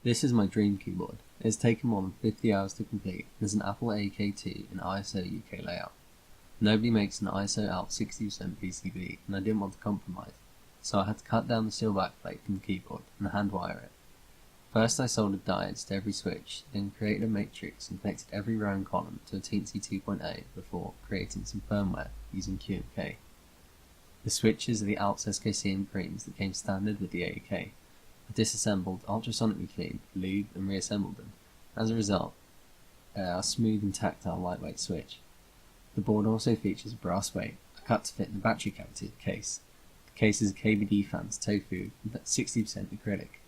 This is my dream keyboard. It has taken more than 50 hours to complete and is an Apple AEK2 in ISO UK layout. Nobody makes an ISO alps 60% PCB and I didn't want to compromise, so I had to cut down the steel backplate from the keyboard and handwire it. First I soldered diodes to every switch, then created a matrix and connected every row and column to a teensy 2.8 before creating some firmware using QMK. The switches are the alps skcm creams that came standard with the AEK. I disassembled, ultrasonically cleaned, lubed and reassembled them. As a result, a smooth and tactile lightweight switch. The board also features a brass weight, a cut to fit in the battery cavity of the case. The case is KBD fans tofu and 60% acrylic.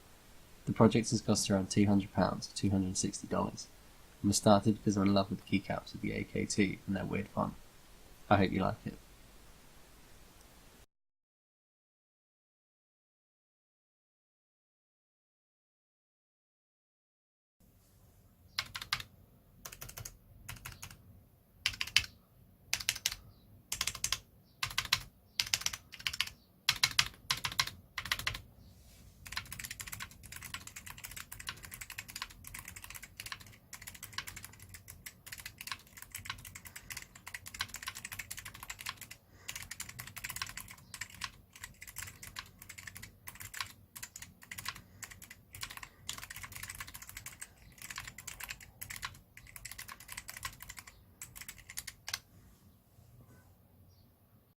The project has cost around £200 to $260 and was started because I'm in love with the keycaps of the AEK2 and their weird font. I hope you like it.